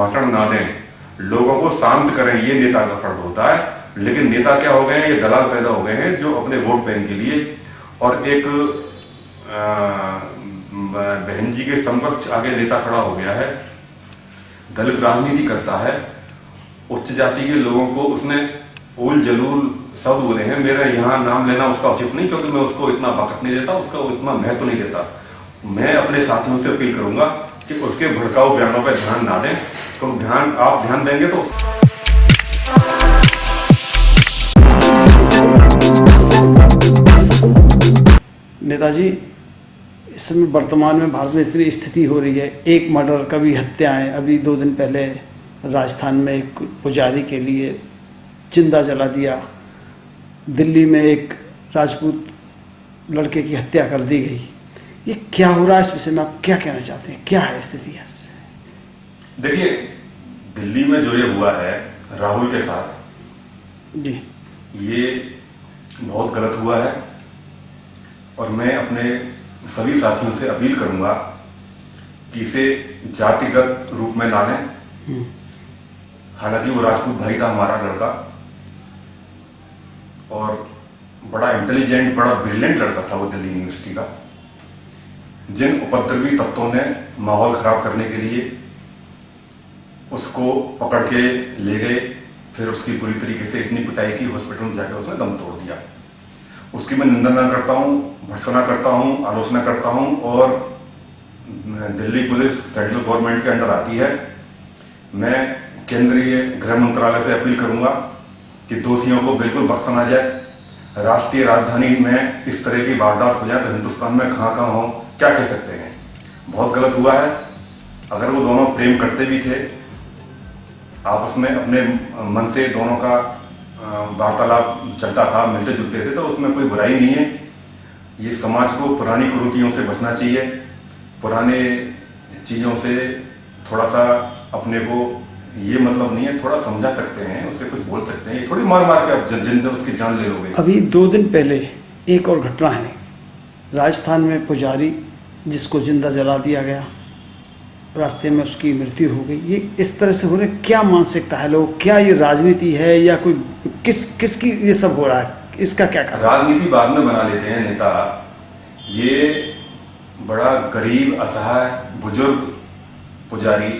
भाषण ना दें, लोगों को शांत करें, ये नेता का फर्ज होता है। लेकिन नेता क्या हो गए हैं, ये दलाल पैदा हो गए हैं जो अपने वोट बैंक के लिए और एक बहन जी के समकक्ष आगे नेता खड़ा हो गया है, दलित राजनीति करता है, उच्च जाति के लोगों को उसने उल जलूल शब्द बोले हैं। मेरा यहाँ नाम लेना उसका उचित नहीं, क्योंकि मैं उसको इतना वक्त नहीं देता, उसका इतना महत्व नहीं देता। मैं अपने साथियों से अपील करूंगा कि उसके भड़काऊ बयानों पर ध्यान ना दें, क्योंकि आप ध्यान देंगे तो नेताजी, इस समय वर्तमान में भारत में इतनी स्थिति हो रही है, एक मर्डर, कभी हत्याएं। अभी 2 दिन पहले राजस्थान में एक पुजारी के लिए जिंदा जला दिया, दिल्ली में एक राजपूत लड़के की हत्या कर दी गई। ये क्या हो रहा है, इस विषय में आप क्या कहना चाहते हैं, क्या है स्थिति है इस विषय? देखिए, दिल्ली में जो ये हुआ है राहुल के साथ जी, ये बहुत गलत हुआ है और मैं अपने सभी साथियों से अपील करूंगा कि इसे जातिगत रूप में ना लें। हालांकि वो राजपूत भाई था हमारा लड़का और बड़ा इंटेलिजेंट, बड़ा ब्रिलियंट लड़का था वो दिल्ली यूनिवर्सिटी का। जिन उपद्रवी तत्वों ने माहौल खराब करने के लिए उसको पकड़ के ले गए, फिर उसकी पूरी तरीके से इतनी पिटाई की, हॉस्पिटल में जाकर उसने दम तोड़ दिया। उसकी मैं निंदा न करता हूँ, भर्त्सना करता हूँ, आलोचना करता हूँ और दिल्ली पुलिस सेंट्रल गवर्नमेंट के अंडर आती है। मैं केंद्रीय गृह मंत्रालय से अपील करूंगा कि दोषियों को बिल्कुल बख्शा ना जाए। राष्ट्रीय राजधानी में इस तरह की वारदात हो जाए तो हिंदुस्तान में कहाँ हो, क्या कह सकते हैं। बहुत गलत हुआ है। अगर वो दोनों प्रेम करते भी थे, आपस में अपने मन से दोनों का वार्तालाप चलता था, मिलते जुलते थे, तो उसमें कोई बुराई नहीं है। ये समाज को पुरानी कुरीतियों से बचना चाहिए, पुराने चीज़ों से थोड़ा सा अपने को, ये मतलब नहीं है, थोड़ा समझा सकते हैं, उससे कुछ बोल सकते हैं। ये थोड़ी मार मार के आप जिंदा उसकी जान ले लोगे। अभी 2 दिन पहले एक और घटना है, राजस्थान में पुजारी जिसको जिंदा जला दिया गया, रास्ते में उसकी मृत्यु हो गई। ये इस तरह से हो रहे, क्या मानसिकता है लोग, क्या ये राजनीति है या कोई किसकी ये सब हो रहा है, इसका क्या कारण? राजनीति बाद में बना लेते हैं नेता। ये बड़ा गरीब, असहाय, बुजुर्ग पुजारी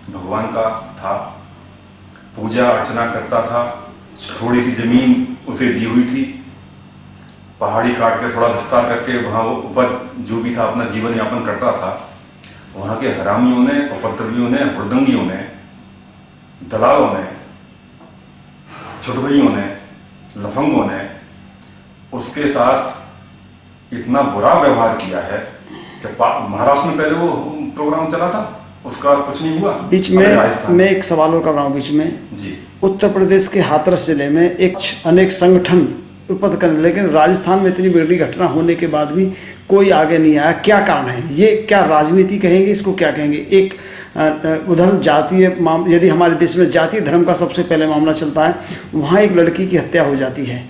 भगवान का था, पूजा अर्चना करता था, थोड़ी सी जमीन उसे दी हुई थी, पहाड़ी काट के थोड़ा विस्तार करके वहाँ वो उपज जो भी था अपना जीवन यापन करता था। वहाँ के हरामियों ने, उपद्रवियों ने, हुड़दंगियों ने, दलालों ने, छुटभइयों ने, लफंगों ने उसके साथ इतना बुरा व्यवहार किया है कि महाराष्ट्र में पहले वो प्रोग्राम चला था, उसका कुछ नहीं हुआ। बीच में मैं एक सवाल और कर रहा हूँ बीच में जी, उत्तर प्रदेश के हाथरस जिले में एक अनेक संगठन उपद करने, लेकिन राजस्थान में इतनी बड़ी घटना होने के बाद भी कोई आगे नहीं आया। क्या कारण है? ये क्या राजनीति कहेंगे, इसको क्या कहेंगे? एक उधर जातीय यदि हमारे देश में जातीय धर्म का सबसे पहले मामला चलता है, वहाँ एक लड़की की हत्या हो जाती है,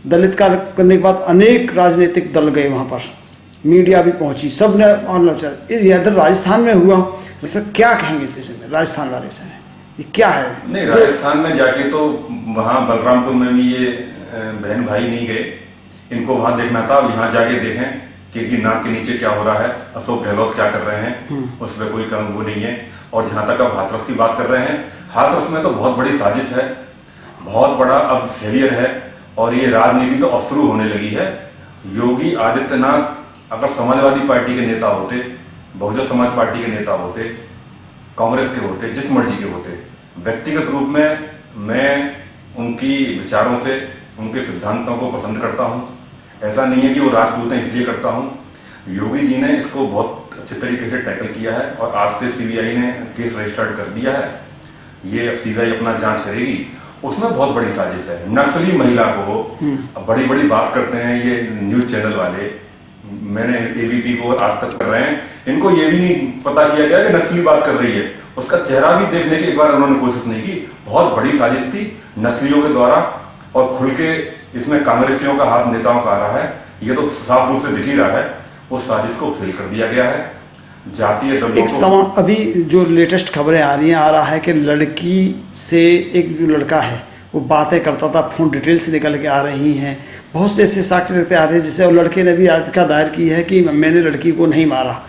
दलित का करने के बाद अनेक राजनीतिक दल गए वहाँ पर, मीडिया भी पहुंची, सब ने इधर राजस्थान में हुआ। वैसे क्या कहेंगे इस विषय में, राजस्थान वाले विषय में ये क्या है? नहीं, राजस्थान में जाके तो वहाँ बलरामपुर में भी ये बहन भाई नहीं गए, इनको वहां देखना था। यहाँ जाके देखें कि इनकी नाक के नीचे क्या हो रहा है, अशोक गहलोत क्या कर रहे हैं, उसमें कोई काम वो नहीं है। और जहां तक अब हाथरस की बात कर रहे हैं, हाथरस में तो बहुत बड़ी साजिश है, बहुत बड़ा अब फेलियर है और ये राजनीति तो अब शुरू होने लगी है। योगी आदित्यनाथ अगर समाजवादी पार्टी के नेता होते, बहुजन समाज पार्टी के नेता होते, कांग्रेस के होते, जिस मर्जी के होते, व्यक्तिगत रूप में मैं उनकी विचारों से, उनके सिद्धांतों को पसंद करता हूं। ऐसा नहीं है कि वो राजपूत हैं इसलिए करता हूं। योगी जी ने इसको बहुत अच्छे तरीके से टैकल किया है और आज से सीबीआई ने केस रजिस्टर्ड कर दिया है। ये अब सीबीआई अपना जांच करेगी। उसमें बहुत बड़ी साजिश है। नक्सली महिला को बड़ी बड़ी बात करते हैं ये न्यूज चैनल वाले, मैंने एबीपी को आज तक कर रहे हैं, इनको ये भी नहीं पता किया गया कि नक्सली बात कर रही है। उसका चेहरा भी देखने की एक बार उन्होंने कोशिश नहीं की। बहुत बड़ी साजिश थी नक्सलियों के द्वारा और खुल के इसमें कांग्रेसियों का हाथ नेताओं का आ रहा है। ये तो साफ रूप से दिख ही रहा है। उस साजिश को फेल कर दिया गया है। जातीय दंगों एक को अभी जो लेटेस्ट खबरें आ रही हैं, आ रहा है कि लड़की से एक जो लड़का है वो बातें करता था, फोन डिटेल्स निकल के आ रही हैं, बहुत से ऐसे साक्ष्य रहते आ रहे हैं, जिससे लड़के ने भी याचिका दायर की है कि मैंने लड़की को नहीं मारा।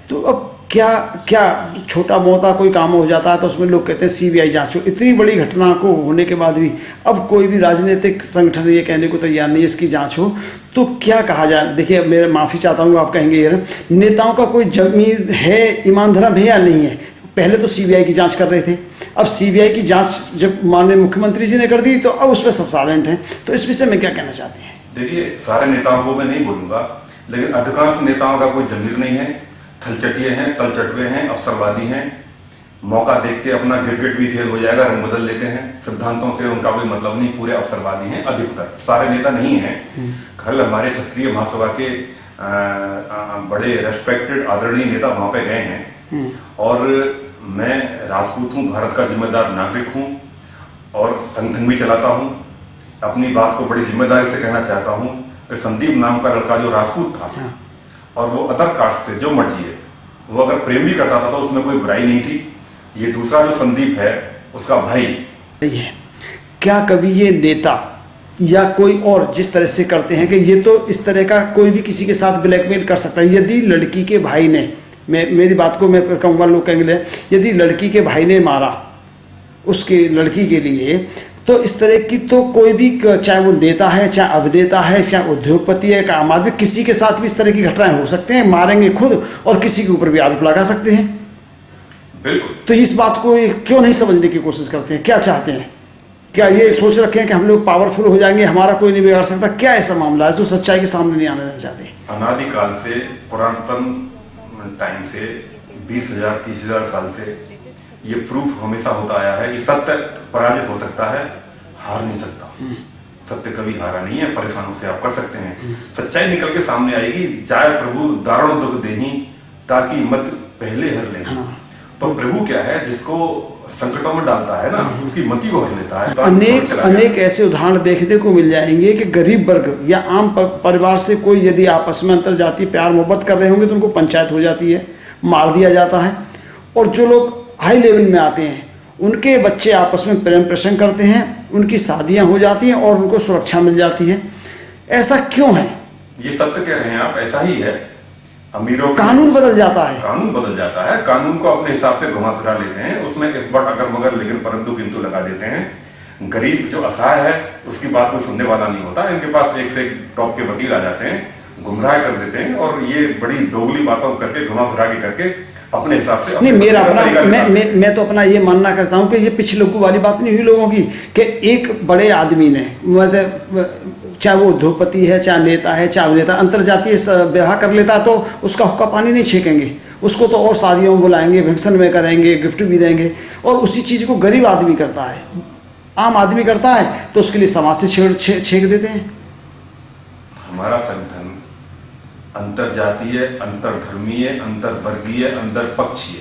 तो अब क्या क्या छोटा मोटा कोई काम हो जाता है तो उसमें लोग कहते हैं सीबीआई जांच हो। इतनी बड़ी घटना को होने के बाद भी अब कोई भी राजनीतिक संगठन ये कहने को तैयार नहीं है इसकी जांच हो, तो क्या कहा जाए? देखिए, मैं माफ़ी चाहता हूँ, आप कहेंगे यार नेताओं का कोई जमीन है, ईमान धर्म है या नहीं है? पहले तो सीबीआई की जांच कर रहे थे, अब सीबीआई की जांच जब माननीय मुख्यमंत्री जी ने कर दी तो अब उस पर सब साइलेंट हैं। तो इस विषय में क्या कहना चाहते हैं? देखिए, सारे नेताओं को मैं नहीं बोलूंगा, लेकिन अधिकांश नेताओं का कोई जमीर नहीं है, थलचटिए हैं, तलचटवे हैं, अवसरवादी हैं। मौका देख के अपना गिरगिट भी फेल हो जाएगा, रंग बदल लेते हैं। सिद्धांतों से उनका कोई मतलब नहीं, पूरे अवसरवादी हैं अधिकतर, सारे नेता नहीं हैं। कल हमारे क्षत्रिय महासभा के बड़े रेस्पेक्टेड आदरणीय नेता वहां पे गए हैं, और मैं राजपूत हूँ, भारत का जिम्मेदार नागरिक हूँ और संगठन भी चलाता हूँ। अपनी बात को बड़ी जिम्मेदारी से कहना चाहता हूँ कि संदीप नाम का लड़का जो राजपूत था और वो अदर कास्ट से, जो मर्जी है, वो अगर प्रेम भी करता था तो उसमें कोई बुराई नहीं थी। ये दूसरा जो संदीप है उसका भाई है। क्या कभी ये नेता या कोई और जिस तरह से करते हैं कि ये तो इस तरह का कोई भी किसी के साथ ब्लैकमेल कर सकता है, यदि लड़की के भाई ने, मेरी बात को मैं कहूँगा, लोग कहेंगे यदि लड़की के भाई ने मारा उसके लड़की के लिए, तो इस तरह की तो कोई भी, चाहे वो नेता है, चाहे अभिनेता है, चाहे उद्योगपति है, आम आदमी, किसी के साथ भी इस तरह की घटनाएं हो सकते हैं। मारेंगे खुद और किसी के ऊपर भी आरोप लगा सकते हैं। बिल्कुल। तो इस बात को क्यों नहीं समझने की कोशिश करते हैं? क्या चाहते हैं? क्या ये सोच रखे हैं कि हम लोग पावरफुल हो जाएंगे, हमारा कोई नहीं बिगाड़ सकता? क्या ऐसा मामला है जो सच्चाई के सामने नहीं आना चाहते? अनादिकाल से, पुरातन टाइम से, 20,000 30,000 साल से ये प्रूफ हमेशा होता आया है कि सत्य पराजित हो सकता है, हार नहीं सकता। सत्य कभी हारा नहीं है, परेशानों से आप कर सकते हैं, सच्चाई निकल के सामने आएगी। जाय प्रभु दारुण दुख देही, ताकि मत पहले हर ले। तो प्रभु क्या है? जिसको संकटों में डालता है ना, उसकी मति को हर लेता है। अनेक ऐसे उदाहरण देखने को मिल जाएंगे कि गरीब वर्ग या आम परिवार से कोई यदि आपस में अंतर जातीय प्यार मोहब्बत कर रहे होंगे तो उनको पंचायत हो जाती है, मार दिया जाता है। और जो लोग हाई लेवल में आते हैं उनके बच्चे आपस में प्रेम प्रसंग करते हैं, उनकी शादियां हो जाती हैं और उनको सुरक्षा मिल जाती है। ऐसा क्यों है? ये सत्य कह रहे हैं आप, ऐसा ही है। अमीरों कानून बदल जाता है, कानून बदल जाता है, कानून को अपने हिसाब से घुमा फिरा लेते हैं, उसमें इफ बट अगर मगर लेकिन परंतु किंतु लगा देते हैं। गरीब जो असहाय है उसकी बात को सुनने वाला नहीं होता। इनके पास एक से एक टॉप के वकील आ जाते हैं, गुमराह कर देते हैं, और ये बड़ी दोगली बातों करके, घुमा फिरा के करके अपने हिसाब से नहीं। मेरा अपना मैं तो अपना ये मानना करता हूँ कि ये पिछलों वाली बात नहीं हुई लोगों की, कि एक बड़े आदमी ने, मतलब चाहे वो उद्योगपति है, चाहे नेता है, चाहे अभिनेता, अंतरजातीय विवाह कर लेता है तो उसका हुक्का पानी नहीं छेकेंगे, उसको तो और शादियों में बुलाएंगे, फंक्शन में करेंगे, गिफ्ट भी देंगे। और उसी चीज़ को गरीब आदमी करता है, आम आदमी करता है तो उसके लिए समाज से छेक देते हैं। हमारा संगठन अंतरजातीय, अंतरधर्मीय, अंतरवर्गीय, अंतरपक्षीय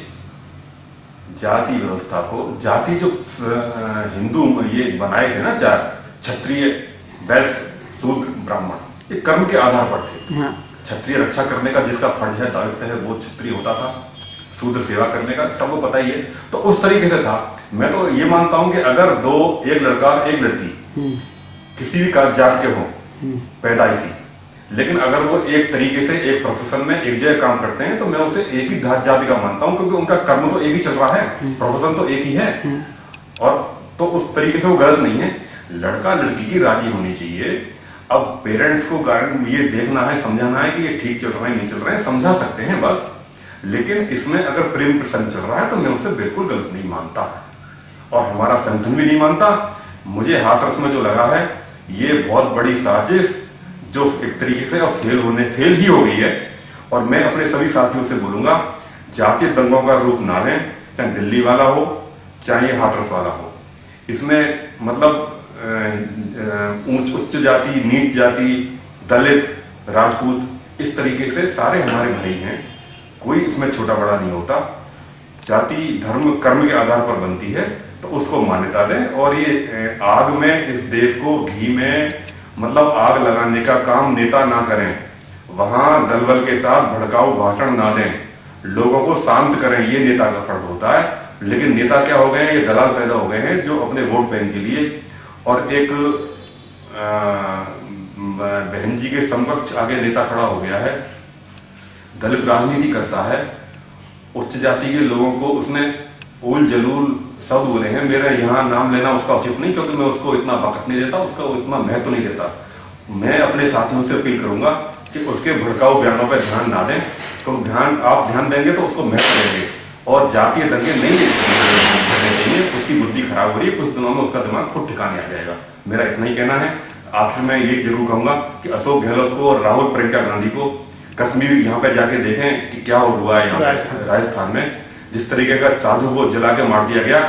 जाति व्यवस्था को, जाति जो हिंदू ये बनाए थे ना, चार, क्षत्रिय, वैश्य, शूद्र, ब्राह्मण, ये कर्म के आधार पर थे। क्षत्रिय रक्षा करने का जिसका फर्ज है, दायित्व है, वो क्षत्रिय होता था। शूद्र सेवा करने का, सबको पता ही है। तो उस तरीके से था। मैं तो ये मानता हूं कि अगर एक लड़का और एक लड़की किसी भी जात के हों पैदाइशी, लेकिन अगर वो एक तरीके से एक प्रोफेशन में एक जगह काम करते हैं तो मैं उसे एक ही जाति का मानता हूं, क्योंकि उनका कर्म तो एक ही चल रहा है, प्रोफेशन तो एक ही है। और तो उस तरीके से वो गलत नहीं है। लड़का लड़की की राजी होनी चाहिए। अब पेरेंट्स को ये देखना है, समझाना है कि ये ठीक चल रहा है, नहीं चल रहा है, समझा सकते हैं बस। लेकिन इसमें अगर प्रेम प्रसंग चल रहा है तो मैं उसे बिल्कुल गलत नहीं मानता, और हमारा संगठन भी नहीं मानता। मुझे हाथरस में जो लगा है ये बहुत बड़ी साजिश, जो एक तरीके से अब फेल ही हो गई है। और मैं अपने सभी साथियों से बोलूंगा, जातीय दंगों का रूप ना लें, चाहे दिल्ली वाला हो चाहे हाथरस वाला हो। इसमें मतलब उच्च जाति, नीच जाति, दलित, राजपूत, इस तरीके से सारे हमारे भाई हैं, कोई इसमें छोटा बड़ा नहीं होता। जाति धर्म कर्म के आधार पर बनती है, तो उसको मान्यता दें। और ये आग में, इस देश को घी में मतलब आग लगाने का काम नेता ना करें, वहां दलबल के साथ भड़काऊ भाषण ना दें, लोगों को शांत करें, ये नेता का फर्ज होता है। लेकिन नेता क्या हो गए हैं, ये दलाल पैदा हो गए हैं जो अपने वोट बैंक के लिए और एक बहन जी के समकक्ष आगे नेता खड़ा हो गया है, दलित राजनीति करता है, उच्च जाति के लोगों को उसने उल जलूल शब्द बोले हैं। मेरा यहाँ नाम लेना उसका उचित नहीं, क्योंकि मैं उसको इतना वक्त नहीं देता, उसका इतना महत्व नहीं देता। मैं अपने साथियों से अपील करूंगा कि उसके भड़काऊ बयानों पर ध्यान ना दें, क्योंकि आप ध्यान देंगे तो उसको महत्व देंगे और जातीय दंगे नहीं करने चाहिए। उसकी बुद्धि खराब हो रही है, कुछ दिनों में उसका दिमाग खुद ठिकाने आ जाएगा। मेरा इतना ही कहना है। आखिर में ये जरूर कहूंगा कि अशोक गहलोत को और राहुल प्रियंका गांधी को कश्मीर यहाँ पे जाके देखें कि क्या हुआ है यहाँ राजस्थान में। जिस तरीके का साधु को जला के मार दिया गया,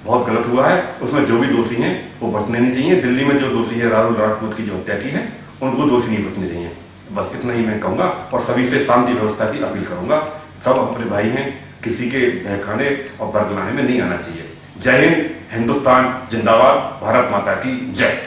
बहुत गलत हुआ है। उसमें जो भी दोषी हैं वो बचने नहीं चाहिए। दिल्ली में जो दोषी है राहुल राजपूत की जो हत्या की है, उनको दोषी नहीं बचने चाहिए। बस इतना ही मैं कहूंगा और सभी से शांति व्यवस्था की अपील करूंगा। सब अपने भाई हैं, किसी के बहकाने और बरगलाने में नहीं आना चाहिए। जय हिंद, हिंदुस्तान जिंदाबाद, भारत माता की जय।